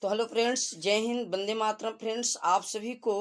तो hello friends, जय Hind, Vande Mataram. Friends, आप सभी को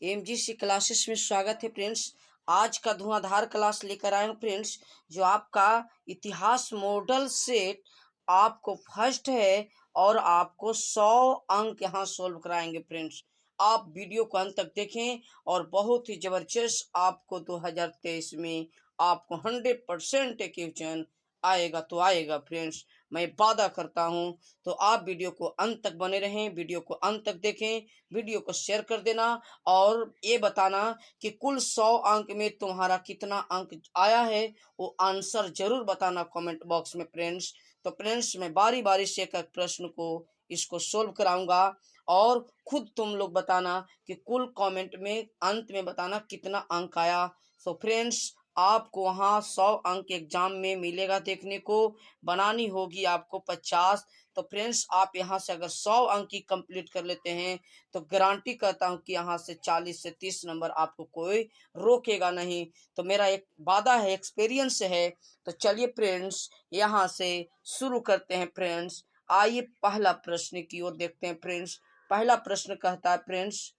एमजीसी क्लासेस में स्वागत है। फ्रेंड्स, आज का धुआंधार क्लास लेकर आए हूँ फ्रेंड्स, जो आपका इतिहास मॉडल सेट आपको फर्स्ट है और आपको 100 अंक यहाँ सोल्व कराएंगे। फ्रेंड्स, आप वीडियो को अंत तक देखें और बहुत ही जबरदस्त आपको 2023 में आपको 100% क्वेश्चन आएगा तो आएगा। फ्रेंड्स, मैं वादा करता हूँ। तो आप वीडियो को अंत तक बने रहें, वीडियो को अंत तक देखें, वीडियो को शेयर कर देना और ये बताना कि कुल 100 अंक में तुम्हारा कितना अंक आया है, वो आंसर जरूर बताना कमेंट बॉक्स में। फ्रेंड्स, तो फ्रेंड्स, मैं बारी बारी से एक एक प्रश्न को इसको सोल्व कराऊंगा और खुद तुम लोग बताना कि कुल कमेंट में अंत में बताना कितना अंक आया। सो फ्रेंड्स, आपको वहाँ 100 अंक एग्जाम में मिलेगा देखने को। बनानी होगी आपको 50। तो फ्रेंड्स, आप यहाँ से अगर 100 अंक की कंप्लीट कर लेते हैं तो गारंटी करता हूँ कि यहाँ से 40 से 30 नंबर आपको कोई रोकेगा नहीं। तो मेरा एक वादा है, एक्सपीरियंस है। तो चलिए फ्रेंड्स, यहाँ से शुरू करते हैं। फ्रेंड्स, आइए पहला प्रश्न की ओर देखते हैं। फ्रेंड्स, पहला प्रश्न कहता है फ्रेंड्स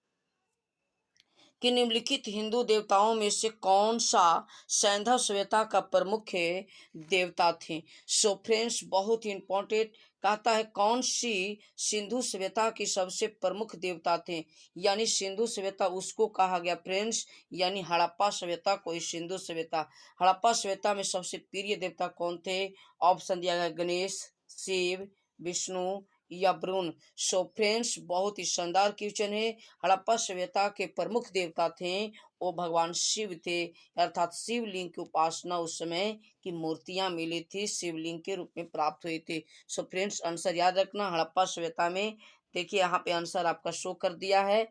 कि निम्नलिखित हिंदू देवताओं में से कौन सा सैंधव सभ्यता का प्रमुख देवता थे। सो फ्रेंड्स, बहुत ही इंपॉर्टेंट कहता है कौन सी सिंधु सभ्यता की सबसे प्रमुख देवता थे। यानी सिंधु सभ्यता उसको कहा गया फ्रेंड्स, यानी हड़प्पा सभ्यता कोई सिंधु सभ्यता। हड़प्पा सभ्यता में सबसे प्रिय देवता कौन थे? ऑप्शन दिया गया गणेश, शिव, विष्णु या वरुण। सो फ्रेंड्स, बहुत ही शानदार क्वेश्चन है। हड़प्पा सभ्यता के प्रमुख देवता थे वो भगवान शिव थे, अर्थात शिवलिंग की उपासना उस समय की मूर्तियां मिली थी, शिवलिंग के रूप में प्राप्त हुई थी। सो फ्रेंड्स, आंसर याद रखना, हड़प्पा सभ्यता में देखिए यहाँ पे आंसर आपका शो कर दिया है।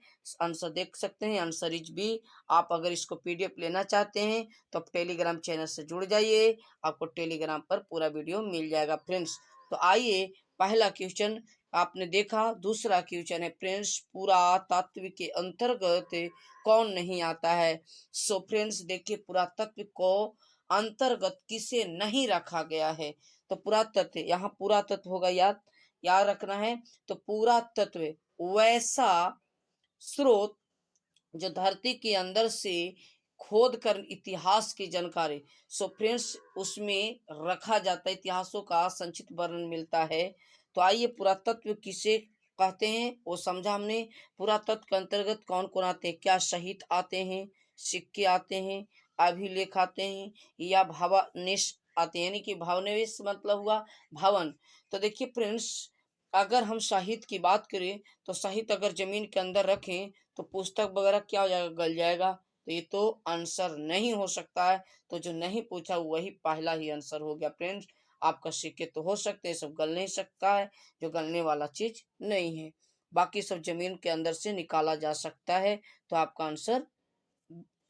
आंसर देख सकते हैं, आंसर इज बी। आप अगर इसको पीडीएफ लेना चाहते हैं तो आप टेलीग्राम चैनल से जुड़ जाइए, आपको टेलीग्राम पर पूरा वीडियो मिल जाएगा। फ्रेंड्स, तो आइए पहला क्वेश्चन आपने देखा। दूसरा क्वेश्चन है फ्रेंड्स, पुरातत्व के अंतर्गत कौन नहीं आता है। सो फ्रेंड्स, देखिए पुरातत्व को अंतर्गत किसे नहीं रखा गया है। तो पुरातत्व, यहाँ पुरातत्व होगा, याद रखना है। तो पुरातत्व वैसा स्रोत जो धरती के अंदर से खोद कर इतिहास की जानकारी। सो फ्रेंड्स, उसमें रखा जाता है, इतिहासों का संक्षिप्त वर्णन मिलता है। तो आइए पुरातत्व किसे कहते हैं वो समझा हमने। पुरातत्व के अंतर्गत कौन कौन आते हैं? क्या शहीद आते हैं, सिक्के आते हैं, अभिलेख आते हैं या भावानिश आते हैं। यानी कि भावनिश मतलब हुआ भवन। तो देखिए फ्रेंड्स, अगर हम साहित्य की बात करें तो साहित्य अगर जमीन के अंदर रखें तो पुस्तक वगैरह क्या हो जाएगा? गल जाएगा। तो ये तो आंसर नहीं हो सकता है। तो जो नहीं पूछा वही पहला ही आंसर हो गया। फ्रेंड्स, आपका सिक्के तो हो सकते हैं, सब गल नहीं सकता है, जो गलने वाला चीज नहीं है। बाकी सब जमीन के अंदर से निकाला जा सकता है। तो आपका आंसर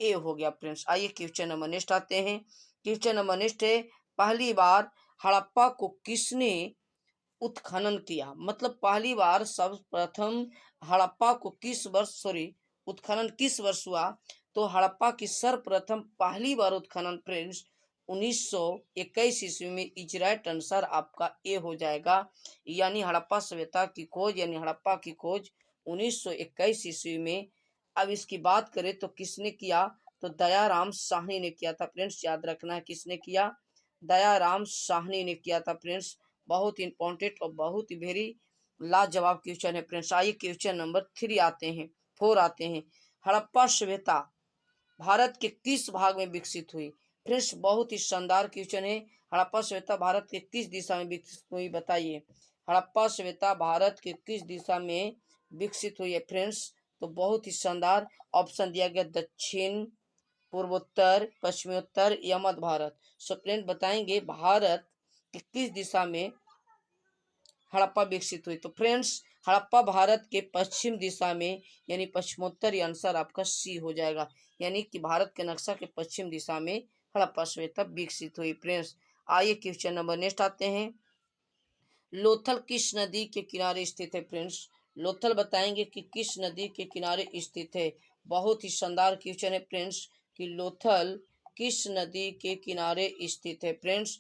ए हो गया। फ्रेंड्स, आइए क्वेश्चन नंबर नेक्स्ट आते हैं। क्वेश्चन नंबर नेक्स्ट है, पहली बार हड़प्पा को किसने उत्खनन किया? मतलब पहली बार सर्वप्रथम हड़प्पा को किस वर्ष, सॉरी, उत्खनन किस वर्ष हुआ? तो हड़प्पा की सर्वप्रथम पहली बार उत्खनन फ्रेंड्स 1921 ईस्वी में। इजराइट आंसर आपका ए हो जाएगा। यानी हड़प्पा सभ्यता की खोज, यानी हड़प्पा की खोज 1921 ईस्वी में। अब इसकी बात करें तो किसने किया? तो दयाराम साहनी ने किया था। फ्रेंड्स, याद रखना है किसने किया? दयाराम साहनी ने किया था। फ्रेंड्स, बहुत इंपॉर्टेंट और बहुत ही वेरी लाजवाब क्वेश्चन है। फ्रेंड्स, आइए क्वेश्चन नंबर 3 आते हैं, 4 आते हैं। हड़प्पा सभ्यता भारत के किस भाग में विकसित हुई? फ्रेंड्स, बहुत ही शानदार क्वेश्चन है। हड़प्पा सभ्यता भारत के किस दिशा में विकसित हुई, बताइए। हड़प्पा सभ्यता भारत के किस दिशा में विकसित हुई है? फ्रेंड्स, तो बहुत ही शानदार ऑप्शन दिया गया, दक्षिण, पूर्वोत्तर, पश्चिमोत्तर या मध्य भारत। सो फ्रेंड बताएंगे भारत की किस दिशा में हड़प्पा विकसित हुई। तो फ्रेंड्स, हड़प्पा भारत के पश्चिम दिशा में, यानी पश्चिमोत्तर आंसर आपका सी हो जाएगा। यानी कि भारत के नक्शा के पश्चिम दिशा में हड़प्पा सभ्यता विकसित हुई। फ्रेंड्स, आइए क्वेश्चन नंबर नेक्स्ट आते हैं। लोथल किस नदी के किनारे स्थित है? फ्रेंड्स, लोथल बताएंगे कि किस नदी के किनारे स्थित है। बहुत ही शानदार क्वेश्चन है फ्रेंड्स कि लोथल किस नदी के किनारे स्थित है। फ्रेंड्स,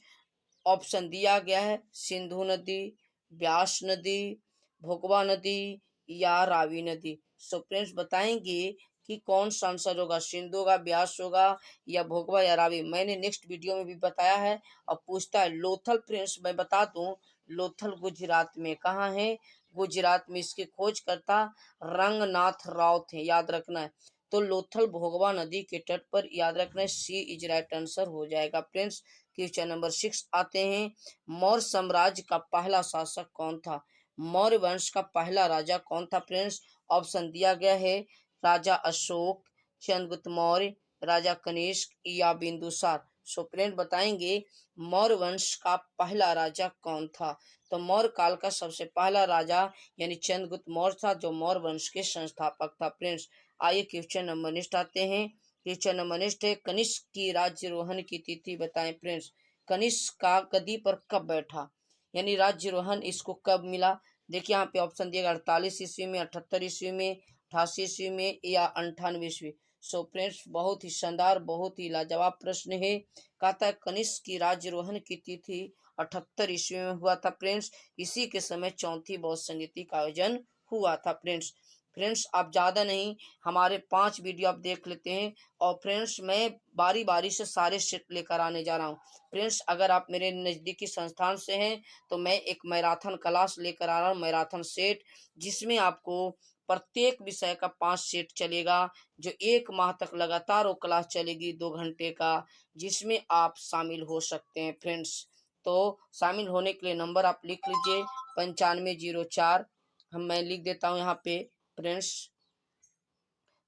ऑप्शन दिया गया है, सिंधु नदी, ब्यास नदी, भोगवा नदी या रावी नदी। सो फ्रेंड्स बताएंगे कि कौन सा आंसर होगा, सिंधु होगा, ब्यास होगा या भोगवा या रावी। मैंने नेक्स्ट वीडियो में भी बताया है। अब पूछता है लोथल। फ्रेंड्स मैं बता दूं, लोथल गुजरात में कहाँ है, गुजरात में। इसके खोजकर्ता रंगनाथ राव थे, याद रखना है। तो लोथल भोगवा नदी के तट पर, याद रखना है, सी इज राइट आंसर हो जाएगा। फ्रेंड्स क्वेश्चन नंबर 6 आते हैं। मौर्य साम्राज्य का पहला शासक कौन था, मौर्य वंश का पहला राजा कौन था। फ्रेंड्स ऑप्शन दिया गया है, राजा अशोक, चंद्रगुप्त मौर्य, राजा कनिष्क या बिंदुसार। सो फ्रेंड बताएंगे मौर्य वंश का पहला राजा कौन था। तो मौर्य काल का सबसे पहला राजा यानी चंद्रगुप्त मौर्य था, जो मौर्य वंश के संस्थापक था। फ्रेंड्स आइए क्वेश्चन नंबर नेक्स्ट आते हैं। क्वेश्चन नंबर नेक्स्ट है, कनिष्क की राज्यरोहण की तिथि बताएं। फ्रेंड्स कनिष्क का गद्दी पर कब बैठा, यानी राज्यरोहण इसको कब मिला। देखिए यहाँ पे ऑप्शन दिएगा 48 ईस्वी में, 78 ईस्वी में, 88 ईस्वी में या 98 ईस्वी। सो फ्रेंड्स बहुत ही शानदार, बहुत ही लाजवाब प्रश्न है। कहता है कनिष्क की राज्यरोहण की तिथि 78 ईस्वी में हुआ था। फ्रेंड्स इसी के समय चौथी बौद्ध संगीति का आयोजन हुआ था। फ्रेंड्स फ्रेंड्स आप ज़्यादा नहीं, हमारे 5 वीडियो आप देख लेते हैं। और फ्रेंड्स मैं बारी बारी से सारे सेट लेकर आने जा रहा हूँ। फ्रेंड्स अगर आप मेरे नज़दीकी संस्थान से हैं तो मैं एक मैराथन क्लास लेकर आ रहा हूँ, मैराथन सेट, जिसमें आपको प्रत्येक विषय का 5 सेट चलेगा, जो 1 माह तक लगातार वो क्लास चलेगी 2 घंटे का, जिसमें आप शामिल हो सकते हैं। फ्रेंड्स तो शामिल होने के लिए नंबर आप लिख लीजिए 9504, मैं लिख देता हूँ यहाँ पे। फ्रेंड्स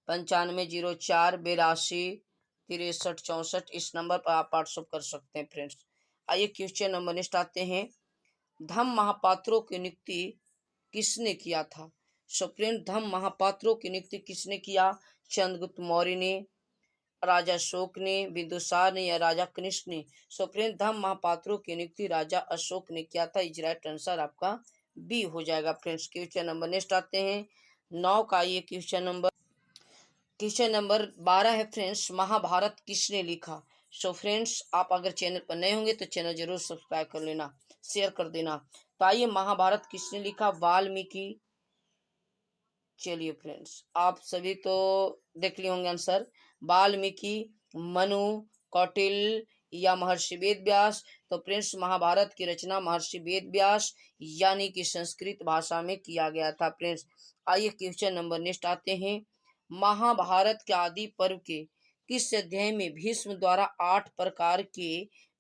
9504 82 63 64, इस नंबर पर आप व्हाट्सअप कर सकते हैं। फ्रेंड्स आइए क्वेश्चन नंबर नेक्स्ट आते हैं। धम्म महापात्रों की नियुक्ति किसने किया था। सो फ्रेंड धम्म महापात्रों की नियुक्ति किसने किया, चंद्रगुप्त मौर्य ने, राजा अशोक ने, बिंदुसार ने या राजा कनिष्क ने। सो फ्रेंड धम्म महापात्रों की नियुक्ति राजा अशोक ने किया था। इज राइट आंसर आपका बी हो जाएगा। फ्रेंड्स क्वेश्चन नंबर नेक्स्ट आते हैं 9 का। ये क्वेश्चन नंबर 12 है। फ्रेंड्स महाभारत किसने लिखा। सो फ्रेंड्स आप अगर चैनल पर नए होंगे तो चैनल जरूर सब्सक्राइब कर लेना, शेयर कर देना। तो आइए महाभारत किसने लिखा, वाल्मीकि। चलिए फ्रेंड्स आप सभी तो देख लिए होंगे आंसर, वाल्मीकि, मनु, कौटिल्य या महर्षि वेद व्यास। तो फ्रेंड्स महाभारत की रचना महर्षि वेद व्यास यानी कि संस्कृत भाषा में किया गया था। फ्रेंड्स आइए क्वेश्चन नंबर नेक्स्ट आते हैं। महाभारत के आदि पर्व के किस अध्याय में भीष्म द्वारा 8 प्रकार के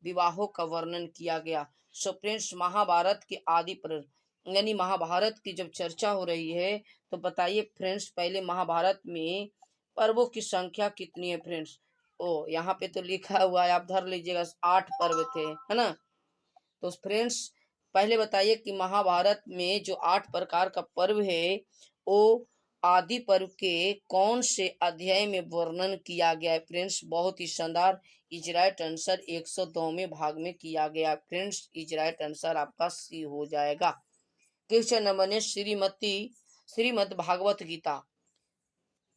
विवाहों का वर्णन किया गया। सो फ्रेंड्स महाभारत के आदि पर्व यानी महाभारत की जब चर्चा हो रही है तो बताइए फ्रेंड्स पहले महाभारत में पर्वों की संख्या कितनी है। फ्रेंड्स ओ यहाँ पे तो लिखा हुआ है, आप धर लीजिएगा, 8 पर्व थे, है ना। तो फ्रेंड्स पहले बताइए कि महाभारत में जो 8 प्रकार का पर्व है वो आदि पर्व के कौन से अध्याय में वर्णन किया गया है। फ्रेंड्स बहुत ही शानदार, इज राइट आंसर 102वें भाग में किया गया। फ्रेंड्स इज राइट आंसर आपका सी हो जाएगा। क्वेश्चन नंबर ने श्रीमद् भागवत गीता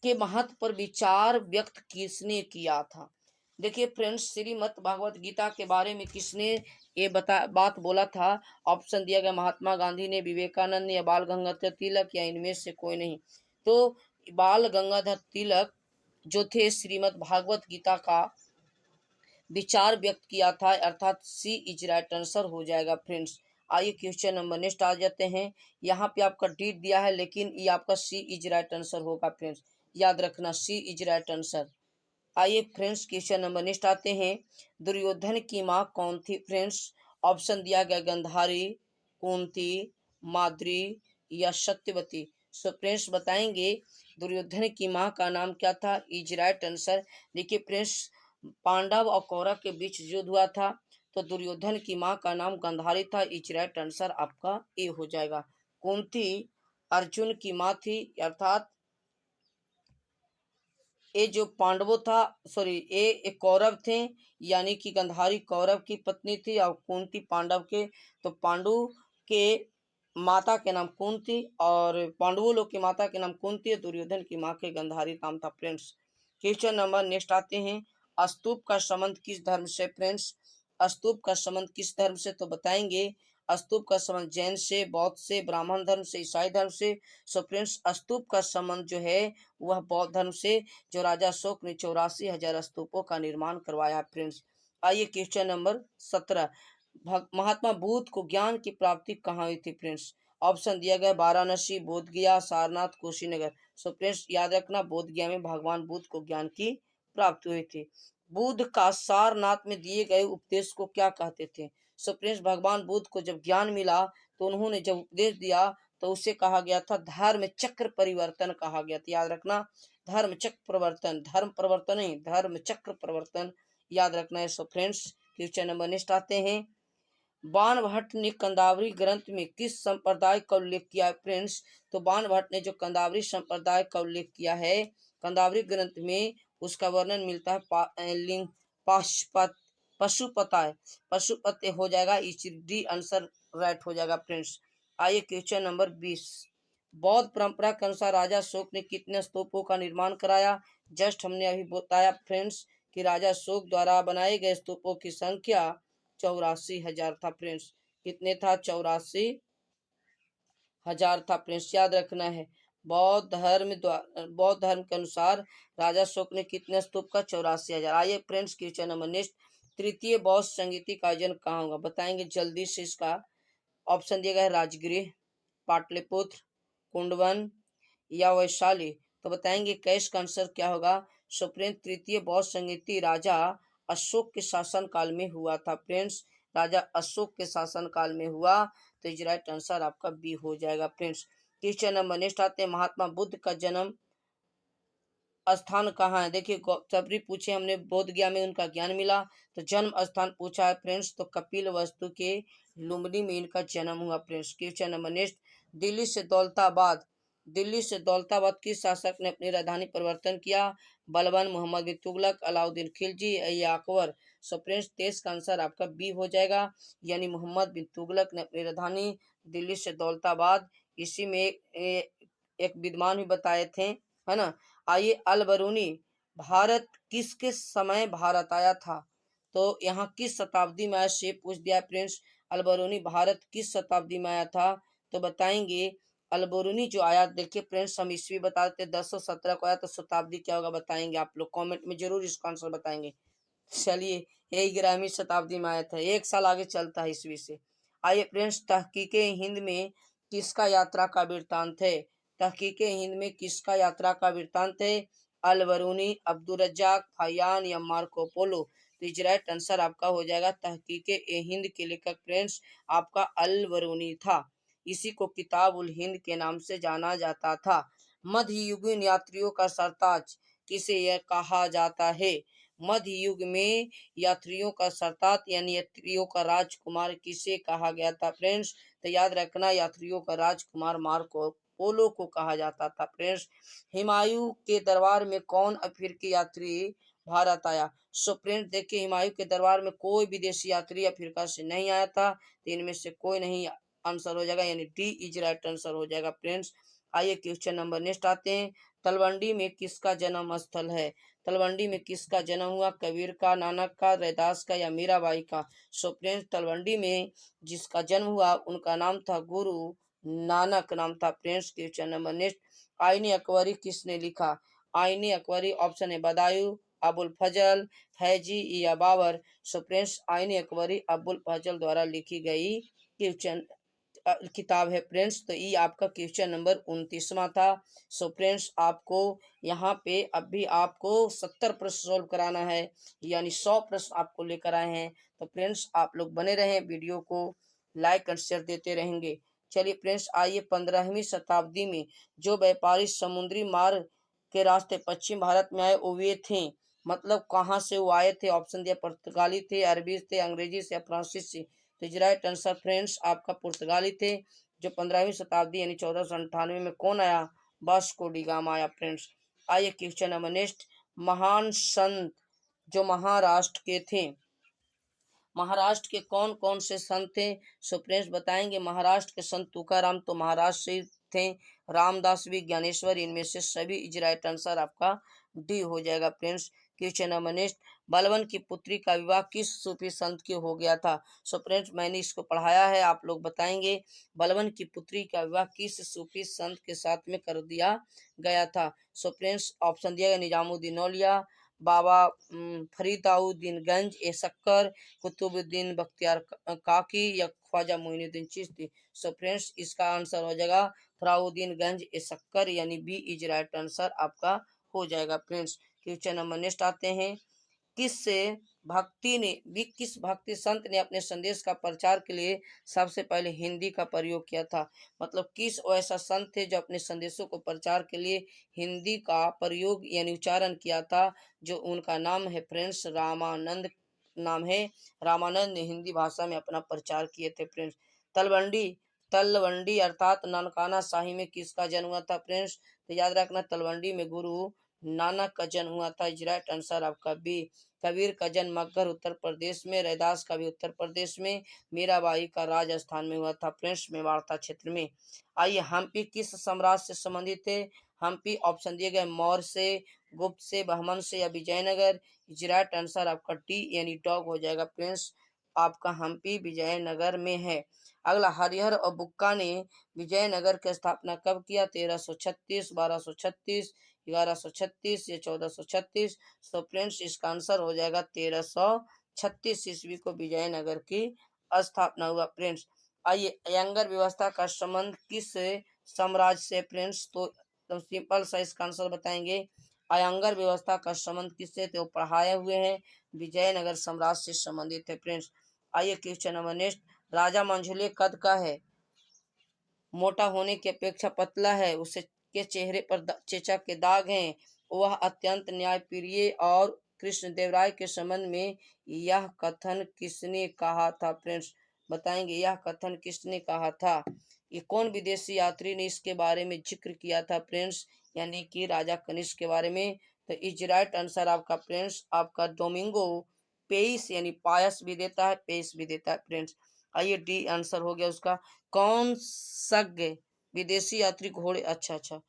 के महत्व पर विचार व्यक्त किसने किया था। देखिए फ्रेंड्स श्रीमद् भागवत गीता के बारे में किसने ये बात बोला था। ऑप्शन दिया गया महात्मा गांधी ने, विवेकानंद ने या बाल गंगाधर तिलक या इनमें से कोई नहीं। तो बाल गंगाधर तिलक जो थे श्रीमद् भागवत गीता का विचार व्यक्त किया था, अर्थात सी इज राइट आंसर हो जाएगा। फ्रेंड्स आइए क्वेश्चन नंबर नेक्स्ट आ जाते हैं। यहाँ पे आपका डेट दिया है लेकिन ये आपका सी इज राइट आंसर होगा। फ्रेंड्स याद रखना सी इज राइट आंसर। आइए फ्रेंड्स क्वेश्चन नंबर नेक्स्ट आते हैं। दुर्योधन की माँ कौन थी। फ्रेंड्स ऑप्शन दिया गया गंधारी, कुंती, माद्री या सत्यवती। सो फ्रेंड्स बताएंगे दुर्योधन की माँ का नाम क्या था। Is right answer. देखिए फ्रेंड्स पांडव और कौरव के बीच युद्ध हुआ था तो दुर्योधन की माँ का नाम गंधारी था। इज राइट आंसर आपका ए हो जाएगा। कुंती अर्जुन की माँ थी, अर्थात ये जो पांडवों था, सॉरी ये एक कौरव थे, यानी कि गंधारी कौरव की पत्नी थी और कुंती पांडव के। तो पांडु के माता के नाम कुंती और पांडवों लोग की माता के नाम कुंती, दुर्योधन की माँ के गंधारी नाम था। फ्रेंड्स क्वेश्चन नंबर नेक्स्ट आते हैं। स्तूप का संबंध किस धर्म से। फ्रेंड्स स्तूप का संबंध किस धर्म से, तो बताएंगे स्तूप का संबंध जैन से, बौद्ध से, ब्राह्मण धर्म से, ईसाई धर्म से। सो फ्रेंड्स स्तूप का संबंध जो है वह बौद्ध धर्म से, जो राजा अशोक ने 84,000 स्तूपों का निर्माण करवाया फ्रेंड्स। आइए क्वेश्चन नंबर 17, महात्मा बुद्ध को ज्ञान की प्राप्ति कहाँ हुई थी फ्रेंड्स। ऑप्शन दिया गया वाराणसी, बोध गया, सारनाथ, कुशीनगर। सो फ्रेंड्स याद रखना बोध गया में भगवान बुद्ध को ज्ञान की प्राप्ति हुई थी। बुद्ध का सारनाथ में दिए गए उपदेश को क्या कहते थे। सो फ्रेंड्स भगवान बुद्ध को जब ज्ञान मिला तो उन्होंने जब उपदेश दिया तो उसे कहा गया था धर्म चक्र परिवर्तन कहा गया था। याद रखना धर्म चक्र परिवर्तन, धर्म परिवर्तन नहीं, धर्म चक्र परिवर्तन याद रखना है। So friends question number next आते हैं, बाण भट्ट ने कंदावरी ग्रंथ में किस संप्रदाय का उल्लेख किया है फ्रेंड्स। तो बाण भट्ट ने जो कंदावरी संप्रदाय का उल्लेख किया है कंदावरी ग्रंथ में, उसका वर्णन मिलता है लिंग पाशुपत पशुपताय, पशुपत हो जाएगा, डी आंसर राइट हो जाएगा फ्रेंड्स। आइए क्वेश्चन नंबर 20, बौद्ध परंपरा के अनुसार राजा अशोक ने कितने स्तूपों का निर्माण कराया। जस्ट हमने अभी बताया फ्रेंड्स कि राजा अशोक द्वारा बनाए गए स्तूपों की संख्या 84,000 था फ्रेंड्स। कितने था, 84,000 था फ्रेंड्स, याद रखना है। बौद्ध धर्म के अनुसार राजा अशोक ने कितने स्तूप का, 84,000। आइए फ्रेंड्स क्वेश्चन नंबर नेक्स्ट, तृतीय बौद्ध संगीति का आयोजन कहाँ होगा, बताएंगे जल्दी से इसका। ऑप्शन दिया गया है राजगृह, पाटलिपुत्र, कुंडवन या वैशाली। तो बताएंगे कैश का आंसर क्या होगा। सो फ्रेंड्स तृतीय बौद्ध संगीति राजा अशोक के शासन काल में हुआ था फ्रेंड्स, राजा अशोक के शासन काल में हुआ। तो इज राइट आंसर आपका बी हो जाएगा फ्रेंड्स। क्वेश्चन नंबर नेक्स्ट आते हैं, महात्मा बुद्ध का जन्म स्थान कहाँ है। देखिए सबरी पूछे हमने बोध गया में उनका ज्ञान मिला, तो जन्म स्थान पूछा है फ्रेंड्स, तो कपिल वस्तु के लुम्बिनी में इनका जन्म हुआ friends. Question number next, Delhi से दौलताबाद किस शासक ने अपनी राजधानी परिवर्तन किया। बलबन, मोहम्मद बिन तुगलक, अलाउद्दीन खिलजी या अकबर। सो फ्रेंड्स तेज का आंसर आपका बी हो जाएगा, यानी मोहम्मद बिन तुगलक ने अपनी राजधानी दिल्ली से दौलताबाद, इसी में एक विद्वान भी बताए थे, है ना। आइए अल बरूनी भारत किसके समय भारत आया था। तो यहाँ किस शताब्दी में आया से पूछ दिया फ्रेंड्स। अल बरूनी भारत किस शताब्दी में आया था, तो बताएंगे अल बरूनी जो आया, देखिए फ्रेंड्स हम ईस्वी बता देते 1017 को आया, तो शताब्दी क्या होगा बताएंगे आप लोग, कमेंट में जरूर इसका आंसर बताएंगे। चलिए यही 11वीं शताब्दी में आया था, एक साल आगे चलता है ईस्वी से। आइए फ्रेंड्स तहकीके हिंद में किसका यात्रा का वृत्तांत है। तहकीके हिंद में किसका यात्रा का वृत्तांत है, अल बरूनी, अब्दुल रज्जाक, फयान या मार्को पोलो। तो इज राइट आंसर आपका हो जाएगा तहकीके हिंद के लेखक फ्रेंड्स आपका अल बरूनी था, इसी को किताब उल हिंद के नाम से जाना जाता था। मध्ययुगीन यात्रियों का सरताज किसे यह कहा जाता है। मध्य युग में यात्रियों का सरताज यानी यात्रियों का राजकुमार किसे कहा गया था फ्रेंड्स। तो याद रखना यात्रियों का राजकुमार मार्को पोलो को कहा जाता था फ्रेंड्स। हुमायूं के दरबार में कौन अफ्रीकी यात्री भारत आया। सो फ्रेंड्स देखिए हुमायूं के दरबार में कोई विदेशी यात्री अफ्रीका से नहीं आया था, तो इनमें से कोई नहीं आंसर हो जाएगा, यानी डी इज राइट आंसर हो जाएगा फ्रेंड्स। आइए क्वेश्चन नंबर नेक्स्ट आते हैं, तलवंडी में किसका जन्म स्थल है। तलवंडी में किसका जन्म हुआ, कबीर का, नानक का, रैदास का या मीराबाई का। सो फ्रेंड्स तलवंडी में जिसका जन्म हुआ उनका नाम था गुरु नानक नाम था फ्रेंड्स। क्वेश्चन नंबर नेक्स्ट, आईने अकबरी किसने लिखा। आईने अकबरी ऑप्शन है बदायूं, अबुल फजल, फैजी या बाबर। सो फ्रेंड्स आईने अकबरी अबुल फजल द्वारा लिखी गई क्वेश्चन किताब है फ्रेंड्स। तो ये आपका क्वेश्चन नंबर 29वां था। सो फ्रेंड्स आपको यहाँ पे अभी आपको 70 प्रश्न सोल्व कराना है, यानी 100 प्रश्न आपको लेकर आए हैं। तो फ्रेंड्स आप लोग बने रहें, वीडियो को लाइक और शेयर देते रहेंगे। चलिए फ्रेंड्स आइए 15वीं शताब्दी में जो व्यापारी समुद्री मार्ग के रास्ते पश्चिम भारत में आए वो वे थे, मतलब कहाँ से वो आए थे। ऑप्शन दिया पुर्तगाली थे, अरबी थे, अंग्रेजी से या फ्रांसीसी से। तो इज राइट आंसर फ्रेंड्स आपका पुर्तगाली थे। जो 15वीं शताब्दी यानी 1498 में कौन आया, वास्को डी गामा आया फ्रेंड्स। आइए क्वेश्चन नंबर नेक्स्ट, महान संत जो महाराष्ट्र के थे, महाराष्ट्र के कौन कौन से संत थे। सो फ्रेंड्स बताएंगे महाराष्ट्र के संत तुकाराम तो महाराष्ट्र से थे, रामदास भी, ज्ञानेश्वर, इनमें से सभी इज राइट आंसर आपका डी हो जाएगा friends. Question number next, Balban की पुत्री का विवाह किस सूफी संत के हो गया था? सो फ्रेंड्स मैंने इसको पढ़ाया है, आप लोग बताएंगे। बलबन की पुत्री का विवाह किस सूफी संत के साथ में कर दिया गया था? सो फ्रेंड्स ऑप्शन दिया गया निजामुद्दीन औलिया, बाबा फरीदाउद्दीन गंज ए शक्कर, कुतुबुद्दीन बख्तियार काकी या ख्वाजा मोइनुद्दीन चिश्ती। सो फ्रेंड्स इसका आंसर हो जाएगा फराउद्दीन गंज ए शक्कर, यानी बी इज राइट आंसर आपका हो जाएगा फ्रेंड्स। क्वेश्चन नंबर नेक्स्ट आते हैं, किस भक्ति संत ने अपने संदेश का प्रचार के लिए सबसे पहले हिंदी का प्रयोग किया था? मतलब किस ऐसा संत थे जो अपने संदेशों को प्रचार के लिए हिंदी का प्रयोग यानी उच्चारण किया था? जो उनका नाम है फ्रेंड्स रामानंद, नाम है रामानंद ने हिंदी भाषा में अपना प्रचार किए थे फ्रेंड्स। तलवंडी तलवंडी अर्थात ननकाना शाही में किसका जन्म हुआ था फ्रेंड्स? तो याद रखना तलवंडी में गुरु नानक का जन्म हुआ था। इज राइट आंसर आपका बी। कबीर का जन्म मगहर उत्तर प्रदेश में, रैदास का भी उत्तर प्रदेश में, मीराबाई का राजस्थान में हुआ था फ्रेंड्स, मेवाड़ क्षेत्र में। आइए, हम्पी किस साम्राज्य से संबंधित थे? हम्पी ऑप्शन दिए गए मौर्य से, गुप्त से, बहमन से या विजयनगर। इज राइट आंसर आपका टी यानी डॉग हो जाएगा फ्रेंड्स, आपका हम्पी विजयनगर में है। अगला, हरिहर और बुक्का ने विजयनगर की स्थापना कब किया? 1336, 1236, 1136 या 1436। तो फ्रेंड्स इसका आंसर हो जाएगा 1336 ईस्वी को विजयनगर की स्थापना हुआ फ्रेंड्स। आइए, अयंगर व्यवस्था का संबंध किस साम्राज्य से फ्रेंड्स? तो सिंपल सा इसका आंसर बताएंगे। अयंगर व्यवस्था का संबंध किससे? तो पढ़ाए हुए हैं, विजयनगर साम्राज्य से संबंधित है फ्रेंड्स। आइए क्वेश्चन नंबर नेक्स्ट, राजा मंझुले कद का है? मोटा होने की अपेक्षा पतला है, उसे के चेहरे पर चेचा के दाग हैं, वह अत्यंत न्यायप्रिय और कृष्णदेवराय के संबंध में यह कथन किसने कहा था फ्रेंड्स? बताएंगे यह कथन किसने कहा था? ये कौन विदेशी यात्री ने इसके बारे में जिक्र किया था फ्रेंड्स? यानी कि राजा कनिष्क के बारे में। तो इज राइट आंसर आपका फ्रेंड्स आपका डोमिंगो पेइस, यानी पायस भी देता है, पेइस भी देता है फ्रेंड्स। आइए, डी आंसर हो गया उसका। कौन सज्ञ विदेशी यात्री घोड़े, अच्छा अच्छा,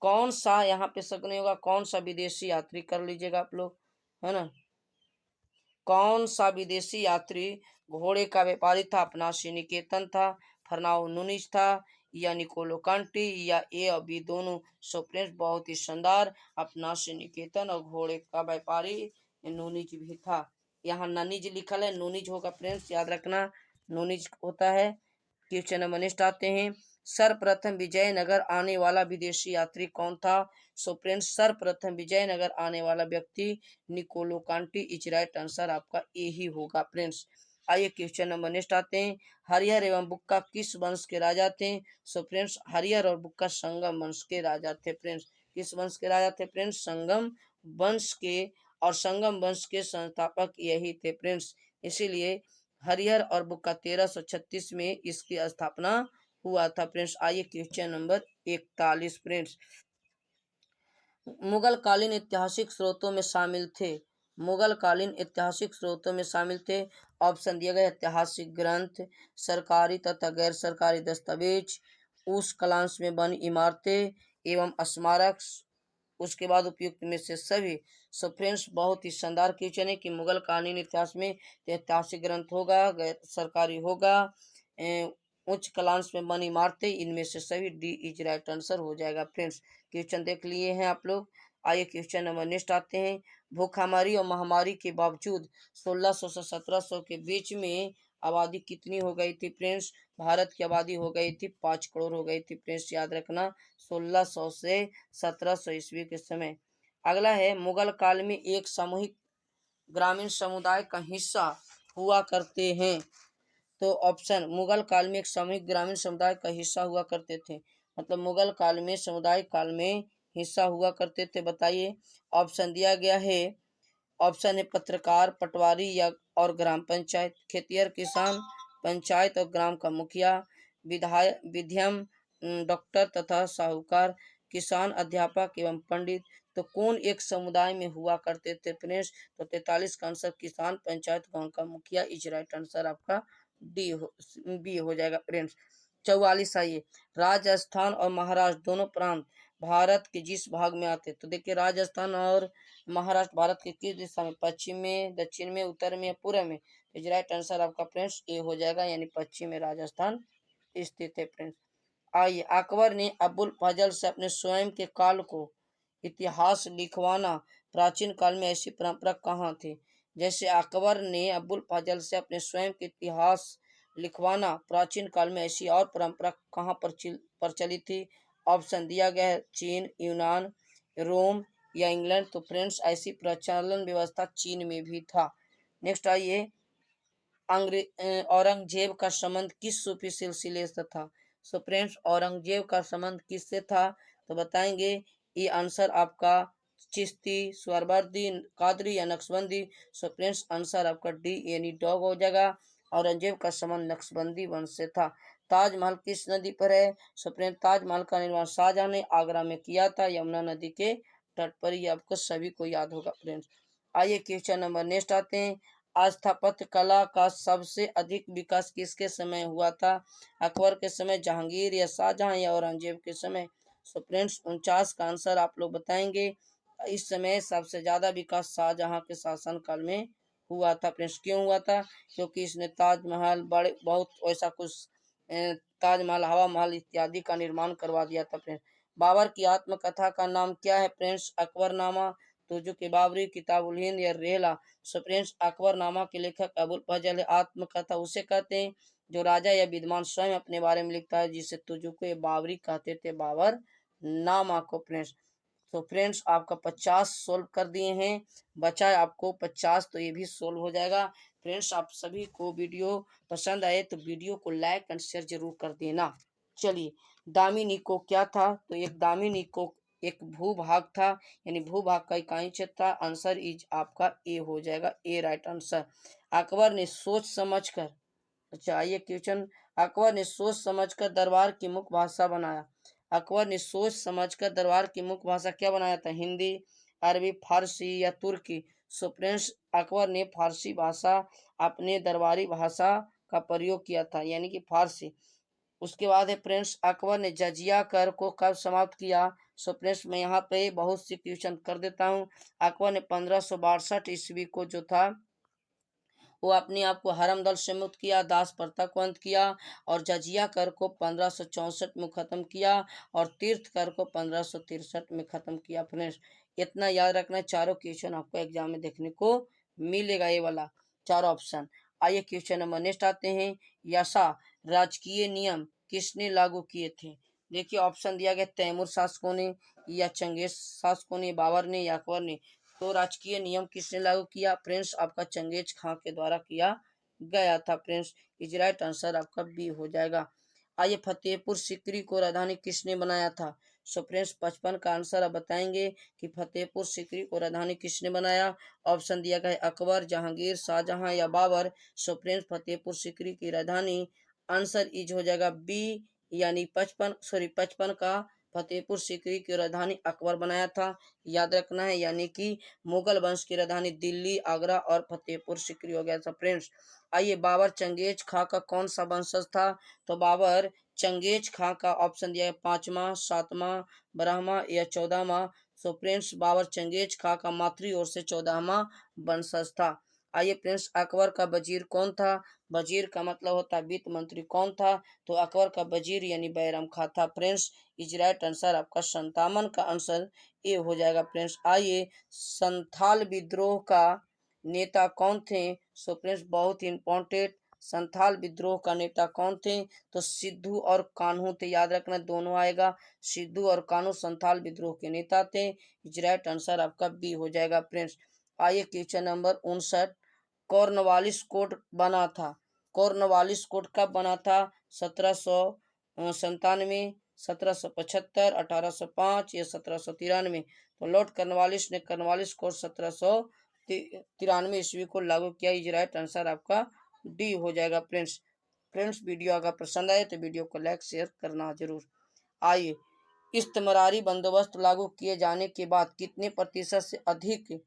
कौन सा यहाँ पे शक नहीं होगा, कौन सा विदेशी यात्री कर लीजिएगा आप लोग, है ना। कौन सा विदेशी यात्री घोड़े का व्यापारी था? अपनासी निकेतन था, फरनाओ नुनिज था, या निकोलो कांटी, या ए और बी दोनों। सो फ्रेंड्स बहुत ही शानदार, अपनासी निकेतन और घोड़े का व्यापारी नूनिज भी था। यहाँ ननिज लिखल है, नूनिज होगा फ्रेंड्स, याद रखना नूनिज होता है। क्वेश्चन नंबर नेक्स्ट आते हैं, सर्वप्रथम विजयनगर आने वाला विदेशी यात्री कौन था? सो फ्रेंड्स सर्वप्रथम विजयनगर आने वाला व्यक्ति Niccolo Conti. Is right answer आपका ए ही होगा फ्रेंड्स। आइए क्वेश्चन नंबर नेक्स्ट आते हैं, हरिहर एवं बुक्का किस वंश के राजा थे? सो फ्रेंड्स हरिहर और बुक्का संगम वंश के राजा थे फ्रेंड्स। किस वंश के राजा थे फ्रेंड्स? संगम वंश के, और संगम वंश के संस्थापक यही थे फ्रेंड्स। इसीलिए हरिहर और बुक्का 1336 में इसकी स्थापना हुआ था फ्रेंड्स। आइए क्वेश्चन नंबर 41 फ्रेंड्स, मुगल कालीन ऐतिहासिक स्रोतों में शामिल थे। मुगल कालीन ऐतिहासिक स्रोतों में शामिल थे। ऑप्शन दिए गए ऐतिहासिक ग्रंथ, सरकारी तथा गैर सरकारी दस्तावेज, उस कालांश में बनी इमारतें एवं स्मारक, उसके बाद उपयुक्त में से सभी। सो फ्रेंड्स बहुत ही शानदार क्वेश्चन है कि मुगल कालीन इतिहास में ऐतिहासिक ग्रंथ होगा, गैर सरकारी होगा, उच्च कालांश में बनी इमारतें, इनमें से सभी। डी इज राइट आंसर हो जाएगा फ्रेंड्स। क्वेश्चन देख लिए हैं आप लोग। आइए क्वेश्चन नंबर नेक्स्ट आते हैं, भूखमरी और महामारी के बावजूद 1600 से 1700 के बीच में आबादी कितनी हो गई थी फ्रेंड्स? भारत की आबादी हो गई थी 5 करोड़ हो गई थी फ्रेंड्स, याद रखना 1600 से 1700 ईस्वी के समय। अगला है, मुगल काल में एक सामूहिक ग्रामीण समुदाय का हिस्सा हुआ करते हैं। तो ऑप्शन, मुगल काल में एक सामूहिक ग्रामीण समुदाय का हिस्सा हुआ करते थे, मतलब मुगल काल में समुदाय काल में हिस्सा हुआ करते थे, बताइए। ऑप्शन दिया गया है, ऑप्शन है पत्रकार, पटवारी या और ग्राम पंचायत, खेतिहर किसान, पंचायत और ग्राम का मुखिया, विधायक विध्यम, डॉक्टर तथा साहूकार, किसान, अध्यापक एवं पंडित। तो कौन एक समुदाय में हुआ करते थे फ्रेंड्स? तो 43 का आंसर किसान, पंचायत, गांव का मुखिया। इज राइट आंसर आपका बी हो जाएगा फ्रेंड्स। 44 आइए, राजस्थान और महाराष्ट्र दोनों प्रांत भारत के जिस भाग में आते, तो देखिए राजस्थान और महाराष्ट्र भारत के किस दिशा में, पश्चिम में, दक्षिण में, उत्तर में, पूर्व में। तो राइट आंसर आपका फ्रेंड्स ए हो जाएगा, यानी पश्चिम में राजस्थान स्थित है फ्रेंड्स। आइए, अकबर ने अबुल फजल से अपने स्वयं के काल को इतिहास लिखवाना, प्राचीन काल में ऐसी परंपरा कहाँ थी। जैसे अकबर ने अबुल फजल से अपने स्वयं के इतिहास लिखवाना, प्राचीन काल में ऐसी और परंपरा कहाँ प्रचलित थी। ऑप्शन दिया गया है चीन, यूनान, रोम या इंग्लैंड। तो फ्रेंड्स ऐसी प्रचलन व्यवस्था चीन में भी था। नेक्स्ट आइए, औरंगजेब का संबंध किस सूफी सिलसिले से था। सो फ्रेंड्स औरंगजेब का संबंध किससे था, तो बताएंगे। ये आंसर आपका चिश्ती, सुहरावर्दी, कादरी या नक्शबंदी। सो फ्रेंड्स आंसर आपका डी यानी डॉग हो जाएगा। औरंगजेब का संबंध नक्शबंदी वंश से था। ताजमहल किस नदी पर है। सो फ्रेंड्स ताजमहल का निर्माण शाहजहां ने आगरा में किया था, यमुना नदी के तट पर। ये आपको सभी को याद होगा फ्रेंड्स। आइए क्वेश्चन नंबर नेक्स्ट आते हैं। स्थापत्य कला का सबसे अधिक विकास किसके समय हुआ था। अकबर के समय, जहांगीर या शाहजहां या औरंगजेब के समय। सो फ्रेंड्स 49 का आंसर आप लोग बताएंगे। इस समय सबसे ज्यादा विकास शाहजहां के शासन काल में हुआ था फ्रेंड्स। क्यों हुआ था, क्योंकि इसने ताजमहल, बड़े बहुत ऐसा कुछ ताजमहल, हवा महल इत्यादि का निर्माण करवा दिया था फ्रेंड्स। बाबर की आत्मकथा का नाम क्या है फ्रेंड्स। अकबरनामा, तुजो के बाबरी, किताबुल हिंद या रेहला। सो फ्रेंड्स अकबरनामा के लेखक अबुल फजल है। आत्मकथा उसे कहते हैं जो राजा या विद्वान स्वयं अपने बारे में लिखता है, जिसे तुजुको या बाबरी कहते थे, बाबर नामा को फ्रेंड्स। तो फ्रेंड्स आपका 50 सोल्व कर दिए हैं, बचा है आपको 50, तो ये भी सोल्व हो जाएगा। फ्रेंड्स आप सभी को वीडियो पसंद आए तो वीडियो को लाइक एंड शेयर जरूर कर देना। चलिए, दामिनी को क्या था, तो एक दामिनी को एक भूभाग था, यानी भूभाग का इकाई क्षेत्र था। आंसर इज आपका ए हो जाएगा, ए राइट आंसर। अकबर ने सोच समझकर, अच्छा आइए क्वेश्चन। अकबर ने सोच समझकर दरबार की मुख्य भाषा बनाया। अकबर ने सोच समझकर दरबार की मुख्य भाषा क्या बनाया था। हिंदी, अरबी, फारसी या तुर्की। सो फ्रेंड्स अकबर ने फारसी भाषा अपने दरबारी भाषा का प्रयोग किया था, यानी कि फारसी। उसके बाद है फ्रेंड्स अकबर ने जजिया कर को कब समाप्त किया। सो फ्रेंड्स मैं यहाँ पे बहुत सी क्वेश्चन कर देता हूँ। अकबर ने 1562 ईस्वी को जो था वो अपने आप को हरम दल से मुक्त किया, दास प्रथा को अंत किया, और जजिया कर को 1564 में खत्म किया, और तीर्थ कर को 1563 में खत्म किया। फ्रेंड्स इतना याद रखना, चारों क्वेश्चन आपको एग्जाम में देखने को मिलेगा, ये वाला चारों ऑप्शन। आइए क्वेश्चन नंबर नेक्स्ट आते हैं। यशा राजकीय नियम किसने लागू किए थे। देखिए ऑप्शन दिया गया, तैमूर शासकों ने, या चंगेज शासकों ने, बाबर ने या अकबर ने। तो राजकीय नियम किसने लागू किया फ्रेंड्स, आपका चंगेज खां के द्वारा किया गया था फ्रेंड्स। इज राइट आंसर आपका बी हो जाएगा। आइए, फतेहपुर सीकरी को राजधानी किसने बनाया था। सो फ्रेंड्स 55 का आंसर आप बताएंगे कि फतेहपुर सीकरी को राजधानी किसने बनाया। ऑप्शन दिया गया है अकबर, जहांगीर, शाहजहां या बाबर। सो फ्रेंड्स फतेहपुर सीकरी की राजधानी, आंसर इज हो जाएगा बी, यानी 55 का फतेहपुर सीकरी की राजधानी अकबर बनाया था, याद रखना है। यानी कि मुगल वंश की राजधानी दिल्ली, आगरा और फतेहपुर सीकरी हो गया था फ्रेंड्स। आइए, बाबर चंगेज खां का कौन सा वंशज था। तो बाबर चंगेज खां का ऑप्शन दिया है 5वां, 7वां, 12वां या 14वां। सो फ्रेंड्स बाबर चंगेज खां का मातृ ओर से 14वां वंशज था। आइए फ्रेंड्स, अकबर का वजीर कौन था। वजीर का मतलब होता है वित्त मंत्री। कौन था, तो अकबर का वजीर यानी बैरम खां था फ्रेंड्स। इज राइट आंसर आपका 57 का आंसर ए हो जाएगा फ्रेंड्स। आइए, संथाल विद्रोह का नेता कौन थे। सो फ्रेंड्स बहुत ही इंपॉर्टेंट, संथाल विद्रोह का नेता कौन थे, तो सिद्धू और कान्हू थे, याद रखना दोनों आएगा। सिद्धू और कान्हू संथाल विद्रोह के नेता थे। इज राइट आंसर आपका बी हो जाएगा फ्रेंड्स। आइए क्वेश्चन नंबर 59, कॉर्नवालिस कोड बना था। कॉर्नवालिस कोड कब बना था। 1797, 1775, 1805 या 1793। तो लॉर्ड कॉर्नवालिस ने कॉर्नवालिस कोड 1793 ईस्वी को लागू किया। इज राइट आंसर आपका डी हो जाएगा फ्रेंड्स। फ्रेंड्स वीडियो अगर पसंद आए तो वीडियो को लाइक शेयर करना जरूर। आइए, इस्तेमरारी बंदोबस्त लागू किए जाने के बाद कितने प्रतिशत से अधिक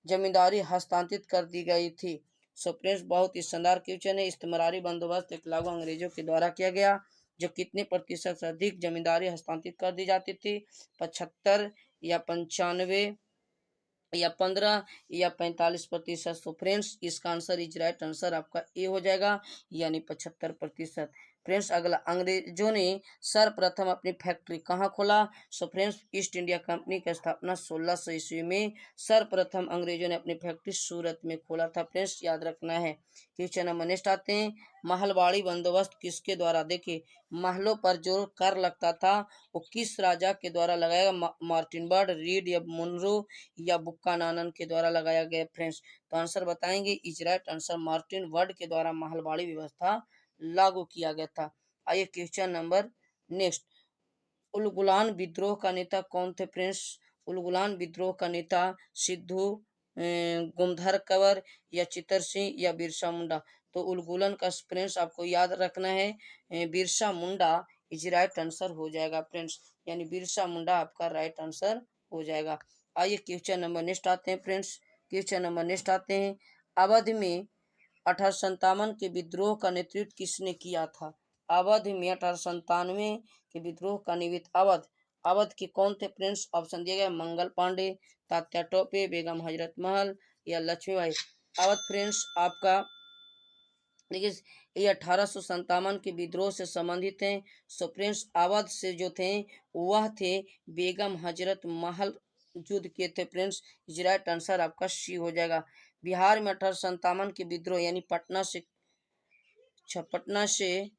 जमींदारी हस्तांतरित कर दी गई थी। सो फ्रेंड्स बहुत ही शानदार क्वेश्चन है। इस्तेमरारी बंदोबस्त एक लागू अंग्रेजों के द्वारा किया गया, जो कितने प्रतिशत से अधिक जमींदारी हस्तांतरित कर दी जाती थी? 75 या 95 या 15 या 45%। तो फ्रेंड्स इसका आंसर इज राइट आंसर आपका ए हो जाएगा, यानी 75%। फ्रेंड्स अगला, अंग्रेजों ने सर्वप्रथम अपनी फैक्ट्री कहाँ खोला? So friends east India company की स्थापना 1600 ईस्वी में सर्वप्रथम अंग्रेजों ने अपनी फैक्ट्री सूरत में खोला था। फ्रेंड्स याद रखना है। क्वेश्चन नंबर नेक्स्ट आते हैं, महलवाड़ी बंदोबस्त किसके द्वारा? देखिए, महलों पर जो कर लगता था वो किस राजा के द्वारा लगाया? मार्टिन बर्ड, रीड या मुनरो या बुक्कानान के द्वारा लगाया गया। फ्रेंड्स तो आंसर बताएंगे, is right answer Martin word के द्वारा महलवाड़ी व्यवस्था लागू किया गया था। आइए क्वेश्चन नंबर नेक्स्ट, उलगुलान विद्रोह का नेता कौन थे? फ्रेंड्स उलगुलान विद्रोह का नेता सिद्धू गुमधर कंवर या चित्तर सिंह या बिरसा मुंडा? तो उलगुलन का फ्रेंड्स आपको याद रखना है, Birsa Munda is right answer हो जाएगा। फ्रेंड्स यानी बिरसा मुंडा आपका राइट आंसर हो जाएगा। आइए क्वेश्चन नंबर नेक्स्ट आते हैं। फ्रेंड्स क्वेश्चन नंबर नेक्स्ट आते हैं, अवध में 1857 के विद्रोह का नेतृत्व किसने किया था? अवध में 1897 के विद्रोह का नेतृत्व अवध के कौन थे? फ्रेंड्स ऑप्शन दिया गया, मंगल पांडे, तात्या टोपे, बेगम हजरत महल या लक्ष्मीबाई। अवध फ्रेंड्स आपका देखिए, ये 1857 के विद्रोह से संबंधित हैं। सो फ्रेंड्स अवध से जो थे वह थे बेगम हजरत महल युद्ध के थे। फ्रेंड्स इज राइट आंसर आपका सी हो जाएगा। बिहार में 1857 के विद्रोह यानी पटना से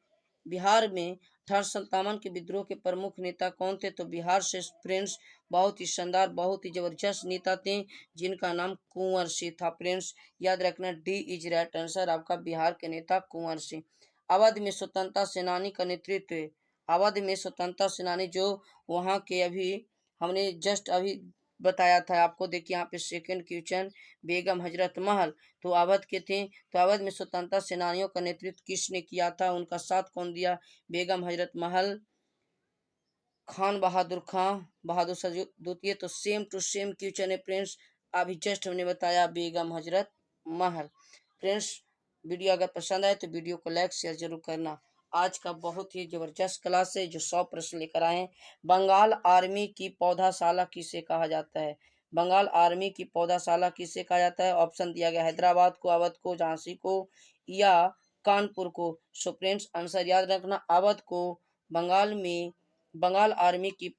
बिहार में 1857 के विद्रोह के प्रमुख नेता कौन थे? तो बिहार से फ्रेंड्स बहुत ही शानदार, बहुत ही जबरदस्त नेता थे जिनका नाम कुंवर सिंह था। फ्रेंड्स याद रखना, डी इज राइट आंसर आपका, बिहार के नेता कुंवर सिंह। अवध में स्वतंत्रता सेनानी का नेतृत्व, अवध में स्वतंत्रता सेनानी जो वहां के अभी हमने जस्ट अभी बताया था आपको, देखिए यहाँ पे सेकंड क्वेश्चन, बेगम हजरत महल तो अवध के थे। तो अवध में स्वतंत्रता सेनानियों का नेतृत्व किसने किया था? उनका साथ कौन दिया? बेगम हजरत महल, खान बहादुर शाह द्वितीय। तो सेम टू सेम क्वेश्चन है फ्रेंड्स, अभी जस्ट हमने बताया बेगम हजरत महल। फ्रेंड्स वीडियो अगर पसंद आए तो वीडियो को लाइक शेयर जरूर करना। आज का बहुत ही जबरदस्त क्लास है जो 100 प्रश्न लेकर आए हैं। बंगाल आर्मी की पौधाशाला किसे कहा जाता है? बंगाल आर्मी की पौधाशाला किसे कहा जाता है? ऑप्शन दिया गया, हैदराबाद को, अवध को, झांसी को या कानपुर को। सो फ्रेंड्स आंसर याद रखना, अवध को बंगाल आर्मी की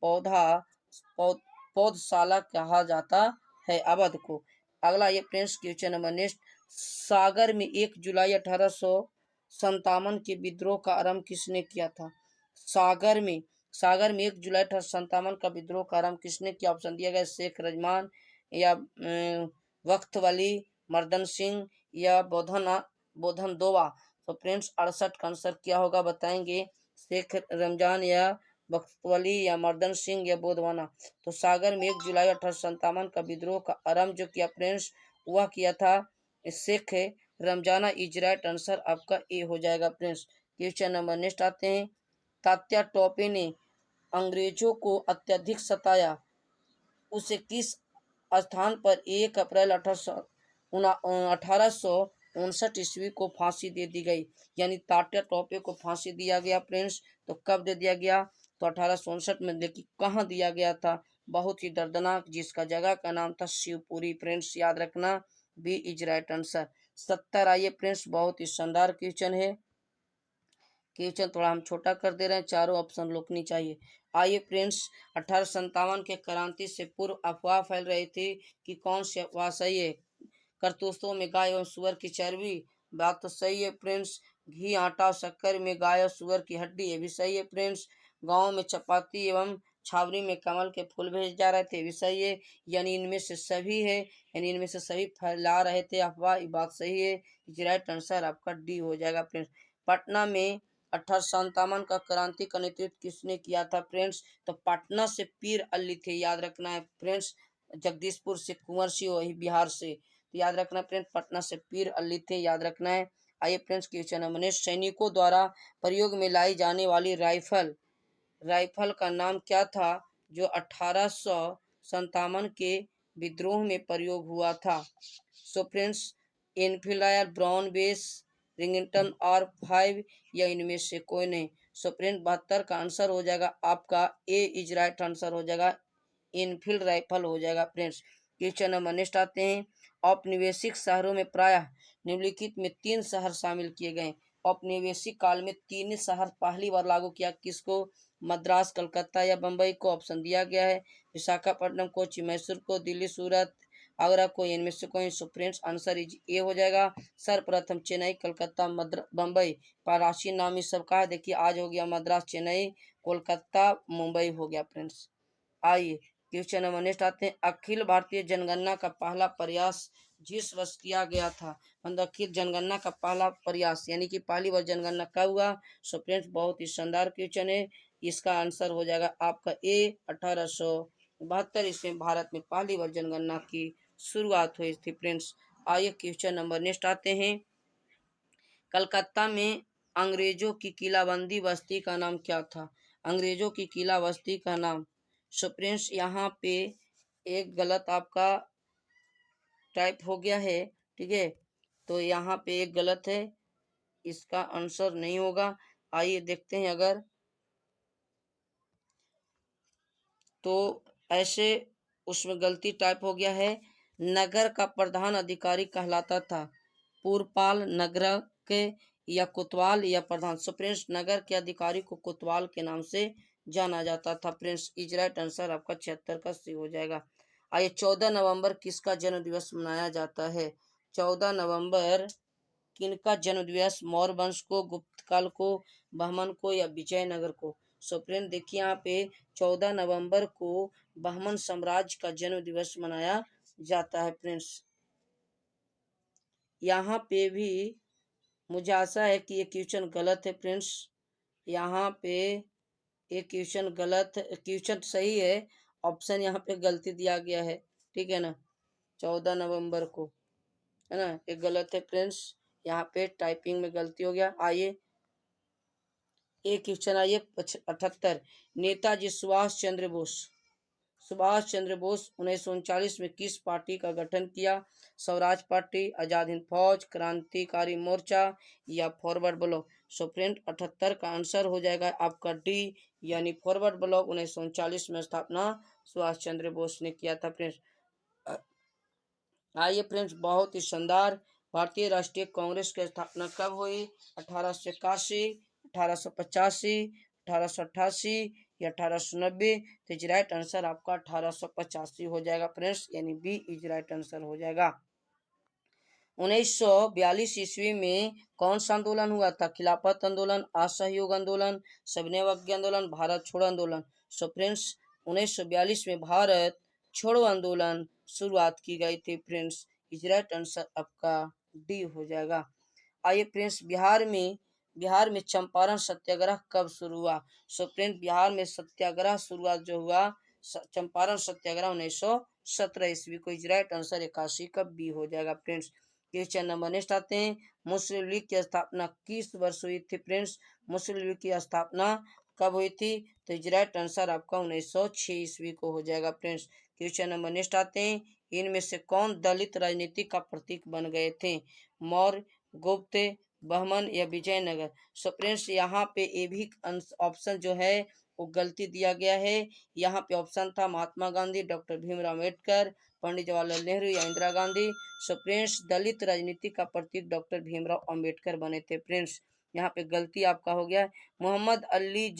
पौधशाला कहा जाता है अवध को। अगला ये फ्रेंड्स क्वेश्चन नंबर नेक्स्ट, सागर में 1 जुलाई 1857 के विद्रोह का आरंभ किसने किया था? सागर में 1 जुलाई 1857 का विद्रोह का आरंभ किसने किया? ऑप्शन दिया गया, शेख रजमान या वक्त वली, मर्दन सिंह या बोधन दोवा। तो फ्रेंड्स 68 का आंसर क्या होगा बताएंगे, शेख रमजान या बख्तवली या मर्दन सिंह या बोधवाना। तो सागर में 1 जुलाई 1857 का विद्रोह का आरंभ जो किया फ्रेंड्स वह किया था शेख रमजाना। इज राइट आंसर आपका ए हो जाएगा। फ्रेंड्स क्वेश्चन नंबर नेक्स्ट आते हैं, तात्या टोपे ने अंग्रेजों को अत्यधिक सताया, उसे किस स्थान पर 1 अप्रैल 1859 ईस्वी को फांसी दे दी गई? यानी तात्या टोपे को फांसी दिया गया फ्रेंड्स। तो कब दे दिया गया? तो 1859 में। लेकिन कहाँ दिया गया था? बहुत ही दर्दनाक, जिसका जगह का नाम था शिवपुरी। फ्रेंड्स याद रखना, बी इज राइट आंसर। 70 आइए फ्रेंड्स, बहुत ही शानदार क्वेश्चन है। क्वेश्चन थोड़ा हम छोटा कर दे रहे हैं, चारों ऑप्शन रोकनी चाहिए। आइए फ्रेंड्स, 1857 के क्रांति से पूर्व अफवाह फैल रही थी कि कौन सी अफवाह सही है? करतूतों में गाय और सुअर की चर्बी, बात तो सही है फ्रेंड्स। घी, आटा और शक्कर में गाय और सुअर की हड्डी, ये भी सही है फ्रेंड्स। गाँव में चपाती एवं छावनी में कमल के फूल भेजे जा रहे थे, ये भी सही है। यानी इनमें से सभी है, यानी इनमें से सभी फैला रहे थे अफवाह, ये बात सही है। राइट आंसर आपका डी हो जाएगा फ्रेंड्स। पटना में 1857 का क्रांति का नेतृत्व किसने किया था? फ्रेंड्स तो पटना से पीर अली थे, याद रखना है फ्रेंड्स। जगदीशपुर से कुंवर सिंह, वही बिहार से। तो याद रखना फ्रेंड्स, पटना से पीर अली थे, याद रखना है। आइए फ्रेंड्स क्वेश्चन नंबर, सैनिकों द्वारा प्रयोग में लाई जाने वाली राइफल का नाम क्या था जो 1857 के विद्रोह में प्रयोग हुआ था? So friends, Enfield, Brown Bess, रिंगटन R5 या इनमें से कोई नहीं। सो फ्रेंड 72 का आंसर हो जाएगा आपका ए इज राइट आंसर हो जाएगा, इनफील्ड राइफल हो जाएगा फ्रेंड्स। क्वेश्चन नंबर नेक्स्ट आते हैं। औपनिवेशिक शहरों में प्रायः निम्नलिखित में 3 शहर शामिल किए गए। औपनिवेशिक काल में 3 शहर पहली बार लागू किया किसको? मद्रास, कलकत्ता या बम्बई को ऑप्शन दिया गया है। विशाखापट्टनम, कोच्चि, मैसूर को, दिल्ली, सूरत, आगरा को, इनमें से कोई। So friends answer is a हो जाएगा। सर्वप्रथम चेन्नई, कलकत्ता, बम्बई प्राचीन नाम इस सब का है। देखिए आज हो गया मद्रास, चेन्नई, कोलकाता, मुंबई हो गया फ्रेंड्स। आइए क्वेश्चन नंबर नेक्स्ट आते हैं। अखिल भारतीय जनगणना का पहला प्रयास जिस वर्ष किया गया था, मतलब अखिल जनगणना का पहला प्रयास यानी कि पहली बार जनगणना कब हुआ? सो फ्रेंड्स बहुत ही शानदार क्वेश्चन है। इसका आंसर हो जाएगा आपका ए 1872। इसमें भारत में पहली बार जनगणना की शुरुआत हुई थी फ्रेंड्स। आइए क्वेश्चन नंबर नेक्स्ट आते हैं। कलकत्ता में अंग्रेजों की किलाबंदी बस्ती का नाम क्या था? अंग्रेजों की किला बस्ती का नाम। सो फ्रेंड्स यहाँ पे एक गलत आपका टाइप हो गया है, ठीक है, तो यहाँ पे एक गलत है, इसका आंसर नहीं होगा। आइए देखते हैं अगर तो ऐसे उसमें गलती टाइप हो गया है। नगर का प्रधान अधिकारी कहलाता था पूर्वपाल, नगर के या कोतवाल या प्रधान। सो फ्रेंड्स नगर के अधिकारी को कोतवाल के नाम से जाना जाता था फ्रेंड्स। इज राइट आंसर आपका 76 का सी हो जाएगा। आइए 14 नवंबर किसका जन्म दिवस मनाया जाता है? 14 नवंबर किनका जन्म दिवस? मौर्य वंश को, गुप्त काल को, बहमन को या विजयनगर को? सो फ्रेंड देखिए यहाँ पे 14 नवंबर को बहमन साम्राज्य का जन्म दिवस मनाया जाता है फ्रेंड्स। यहाँ पे भी मुझे आशा है कि ये क्वेश्चन गलत है फ्रेंड्स। यहाँ पे ये क्वेश्चन गलत, क्वेश्चन सही है, ऑप्शन यहाँ पे गलती दिया गया है, ठीक है ना, 14 नवंबर को, है ना, ये गलत है फ्रेंड्स, यहाँ पे टाइपिंग में गलती हो गया। आइए एक क्वेश्चन आइए 78। नेताजी सुभाष चंद्र बोस 1939 में किस पार्टी का गठन किया? स्वराज पार्टी, आजाद हिंद फौज, क्रांतिकारी मोर्चा या फॉरवर्ड ब्लॉक? सो फ्रेंड 78 का आंसर हो जाएगा आपका डी यानी फॉरवर्ड ब्लॉक। 1939 में स्थापना सुभाष चंद्र बोस ने किया था फ्रेंड्स। आइए फ्रेंड्स बहुत ही शानदार, भारतीय राष्ट्रीय कांग्रेस की स्थापना कब हुई? 1881, 1885, 1888 या 1890? तो इज राइट आंसर आपका 1885 हो जाएगा फ्रेंड्स, यानी बी इज राइट आंसर हो जाएगा। 1942 ईस्वी में कौन सा आंदोलन हुआ था? खिलाफत आंदोलन, असहयोग आंदोलन, सविनय अवज्ञा आंदोलन, भारत छोड़ो आंदोलन? सो फ्रेंड्स 1942 में भारत छोड़ो आंदोलन शुरुआत की गई थी फ्रेंड्स। इज राइट आंसर आपका डी हो जाएगा। आइए फ्रेंड्स बिहार में चंपारण सत्याग्रह कब शुरू हुआ? सो फ्रेंड्स बिहार में सत्याग्रह शुरुआत जो हुआ चंपारण सत्याग्रह 1917 ईस्वी को। इज राइट आंसर 81 का बी हो जाएगा फ्रेंड्स। क्वेश्चन नंबर नेक्स्ट आते हैं। मुस्लिम लीग की स्थापना किस वर्ष हुई थी फ्रेंड्स? मुस्लिम लीग की स्थापना कब हुई थी? तो इज राइट आंसर आपका 1906 ईस्वी को हो जाएगा फ्रेंड्स। क्वेश्चन नंबर नेक्स्ट आते हैं। इनमें से कौन दलित राजनीति का प्रतीक बन गए थे? मौर्य, गुप्त, बहमन या विजयनगर? सो फ्रेंड्स यहाँ पे ये भी ऑप्शन जो है वो गलती दिया गया है। यहाँ पे ऑप्शन था महात्मा गांधी, डॉक्टर भीमराव अम्बेडकर, पंडित जवाहरलाल नेहरू या इंदिरा गांधी। सो फ्रेंड्स दलित राजनीति का प्रतीक डॉक्टर भीमराव अम्बेडकर बने थे फ्रेंड्स। यहाँ पे गलती आपका हो गया। मोहम्मद अली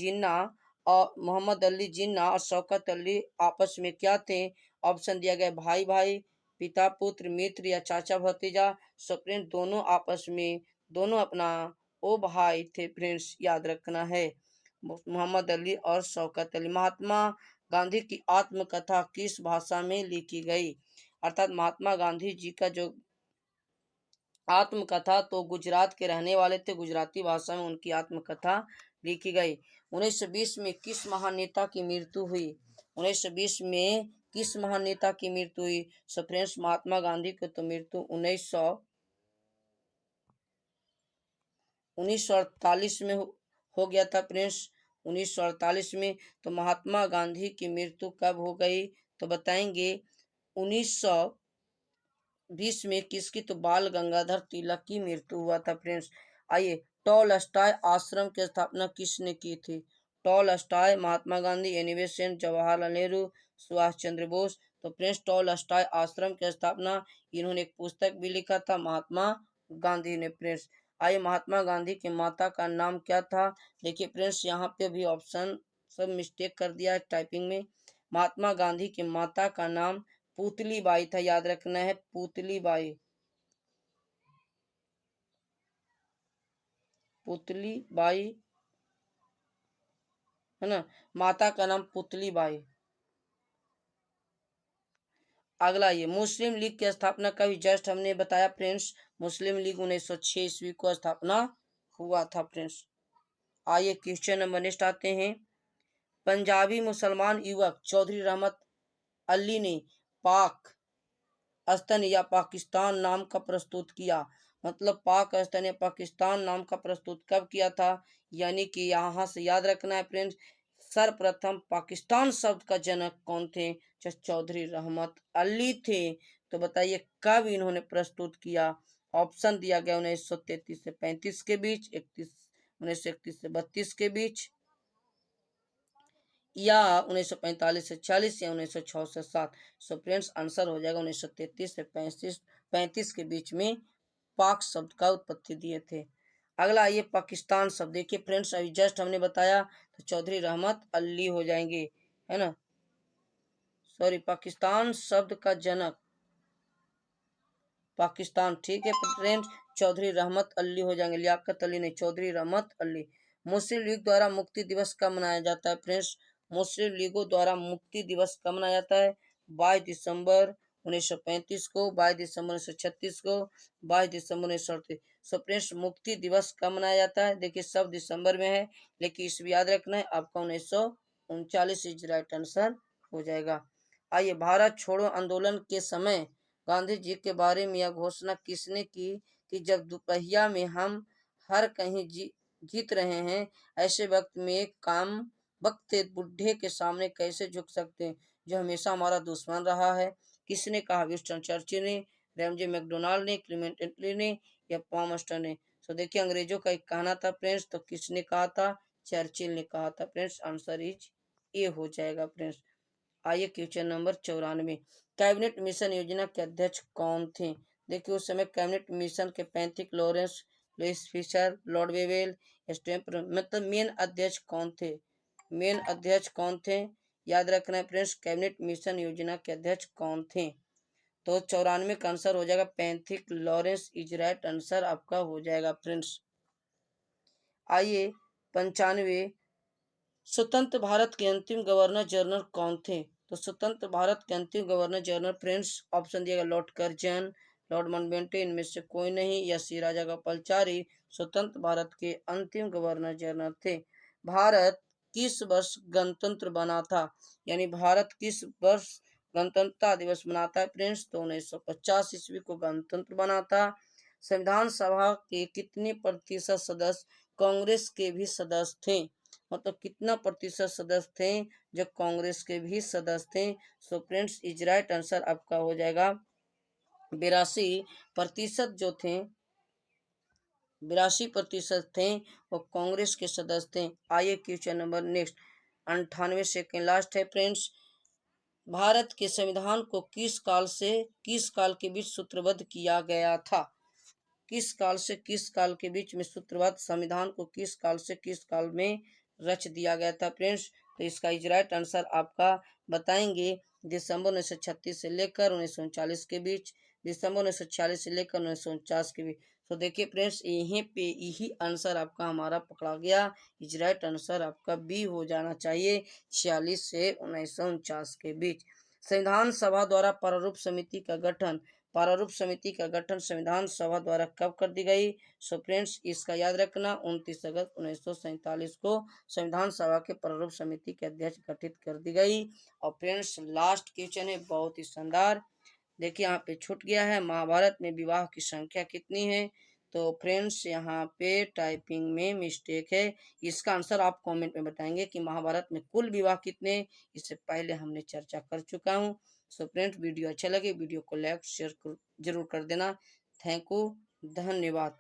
जिन्ना और शौकत अली आपस में क्या थे? ऑप्शन दिया गया भाई भाई, पिता पुत्र, मित्र या चाचा भतीजा। सो फ्रेंड्स दोनों अपना ओ भाई थे फ्रेंड्स, याद रखना है। मोहम्मद अली और शौकत अली। महात्मा गांधी की आत्मकथा किस भाषा में लिखी गई? अर्थात महात्मा गांधी जी का जो आत्मकथा तो गुजरात के रहने वाले थे, गुजराती भाषा में उनकी आत्मकथा लिखी गई। 1920 में किस महान नेता की मृत्यु हुई? 1920 में किस महान नेता की मृत्यु हुई? सो फ्रेंड्स महात्मा गांधी की तो मृत्यु 1948 में हो गया था फ्रेंड्स। 1948 में। तो महात्मा गांधी की मृत्यु कब हो गई? तो बताएंगे 1920 में। किसकी? तो बाल गंगाधर तिलक की मृत्यु हुआ था फ्रेंड्स। आइए टॉलस्टॉय आश्रम की स्थापना किसने की थी? Tolstoy, Mahatma Gandhi, Annie Besant, Jawaharlal Nehru, Subhash Chandra Bose. तो फ्रेंड्स टॉलस्टॉय आश्रम की स्थापना, इन्होंने एक पुस्तक भी लिखा था, महात्मा गांधी ने। फ्रेंड्स आइए, महात्मा गांधी की माता का नाम क्या था? देखिए फ्रेंड्स, यहाँ पे भी ऑप्शन सब मिस्टेक कर दिया है टाइपिंग में। महात्मा गांधी की माता का नाम पुतली बाई था, याद रखना है, पुतली बाई, पुतली बाई है ना, माता का नाम पुतली बाई। अगला ये मुस्लिम लीग की स्थापना का भी जस्ट हमने बताया फ्रेंड्स, मुस्लिम लीग 1906 ईस्वी को स्थापना हुआ था फ्रेंड्स। आइए क्वेश्चन नंबर नेक्स्ट आते हैं। पंजाबी मुसलमान युवक चौधरी रहमत अली ने पाक स्तन या पाकिस्तान नाम का प्रस्तुत किया। मतलब पाक स्तन या पाकिस्तान नाम का प्रस्तुत कब किया था? यानी कि यहाँ से याद रखना है फ्रेंड्स, सर्वप्रथम पाकिस्तान शब्द का जनक कौन थे? चौधरी रहमत अली थे। तो बताइए कब इन्होंने प्रस्तुत किया? ऑप्शन दिया गया 1933 से 35 के बीच, 1931 से 32 के बीच, या 1945 से 40, या 1906 से 7। सो फ्रेंड्स आंसर हो जाएगा 1933 से 35 के बीच में पाक शब्द का उत्पत्ति दिए थे। अगला ये पाकिस्तान शब्द, देखिए फ्रेंड्स अभी जस्ट हमने बताया, तो चौधरी रहमत अली हो जाएंगे, है ना, सॉरी, पाकिस्तान शब्द का जनक पाकिस्तान, ठीक है फ्रेंड्स, चौधरी रहमत अली हो जाएंगे, लियाकत अली नहीं, चौधरी रहमत अली। मुस्लिम लीग द्वारा मुक्ति दिवस कब मनाया जाता है? फ्रेंड्स मुस्लिम लीगों द्वारा मुक्ति दिवस कब मनाया जाता है? 22 दिसंबर 1935 को, 22 दिसंबर 1936 को, 22 दिसंबर 1938। सो फ्रेंड्स मुक्ति दिवस कब मनाया जाता है? देखिए सब दिसंबर में है, लेकिन इसमें याद रखना है आपका 1939 इज राइट आंसर हो जाएगा। आइए, भारत छोड़ो आंदोलन के समय गांधी जी के बारे में यह घोषणा किसने की कि जब दोपहिया में हम हर कहीं जीत रहे हैं, ऐसे वक्त में एक काम वक्त बुढ़े के सामने कैसे झुक सकते हैं जो हमेशा हमारा दुश्मन रहा है? किसने कहा? विंस्टन चर्चिल ने, रैमजे मैकडोनाल्ड ने, क्लीमेंट एटली ने, या पामस्टर ने? तो देखिए अंग्रेजों का एक कहना था फ्रेंड्स, तो किसने कहा था? चर्चिल ने कहा था फ्रेंड्स, आंसर इज ए हो जाएगा फ्रेंड्स। आइए क्वेश्चन नंबर 94, कैबिनेट मिशन योजना के अध्यक्ष कौन थे? देखिए उस समय कैबिनेट मिशन के Pethick Lawrence, Louis Fischer, Lord Wavell, Stamper, मतलब मेन अध्यक्ष कौन थे? मेन अध्यक्ष कौन थे? याद रखना है फ्रेंड्स, कैबिनेट मिशन योजना के अध्यक्ष कौन थे? तो 94 का आंसर हो जाएगा Pethick Lawrence is right answer आपका हो जाएगा फ्रेंड्स। आइए 95, स्वतंत्र भारत के अंतिम गवर्नर जनरल कौन थे? तो स्वतंत्र भारत के अंतिम गवर्नर जनरल फ्रेंड्स ऑप्शन दिएगा, लॉर्ड कर्जन, लॉर्ड माउंटबेटन, इनमें से कोई नहीं, या श्री राजा गोपालाचारी स्वतंत्र भारत के अंतिम गवर्नर जनरल थे। भारत किस वर्ष गणतंत्र बना था? यानी भारत किस वर्ष गणतंत्रता दिवस मनाता है फ्रेंड्स? तो 1950 ईस्वी को गणतंत्र बना था। संविधान सभा के कितने प्रतिशत सदस्य कांग्रेस के भी सदस्य थे? मतलब कितना प्रतिशत सदस्य थे जो कांग्रेस के भी सदस्य थे? So friends is right answer आपका हो जाएगा 82% जो थे, 82% थे वो कांग्रेस के सदस्य थे। आइए question number next 98 second last है फ्रेंड्स। भारत के संविधान को किस काल के बीच सूत्रबद्ध किया गया था? किस काल से किस काल के बीच में सूत्रबद्ध संविधान को किस काल से किस काल में रच दिया गया था फ्रेंड्स? तो इसका राइट आंसर आपका बताएंगे दिसंबर 1936 से लेकर 1939 के बीच, दिसंबर 1946 से लेकर 1949 के बीच। तो देखिए फ्रेंड्स यहीं पे यही आंसर आपका हमारा पकड़ा गया, राइट आंसर आपका बी हो जाना चाहिए, 46 से 1949 के बीच। संविधान सभा द्वारा प्रारूप समिति का गठन, प्रारूप समिति का गठन संविधान सभा द्वारा कब कर दी गई? सो फ्रेंड्स इसका याद रखना 29 अगस्त 1947 को संविधान सभा के प्रारूप समिति के अध्यक्ष गठित कर दी गई। और फ्रेंड्स लास्ट क्वेश्चन है बहुत ही शानदार, देखिए यहाँ पे छूट गया है, महाभारत में विवाह की संख्या कितनी है? तो फ्रेंड्स यहाँ पे टाइपिंग में मिस्टेक है, इसका आंसर आप कमेंट में बताएंगे कि महाभारत में कुल विवाह कितने, इससे पहले हमने चर्चा कर चुका हूँ। सो फ्रेंड्स वीडियो अच्छा लगे वीडियो को लाइक शेयर जरूर कर देना। थैंक यू, धन्यवाद।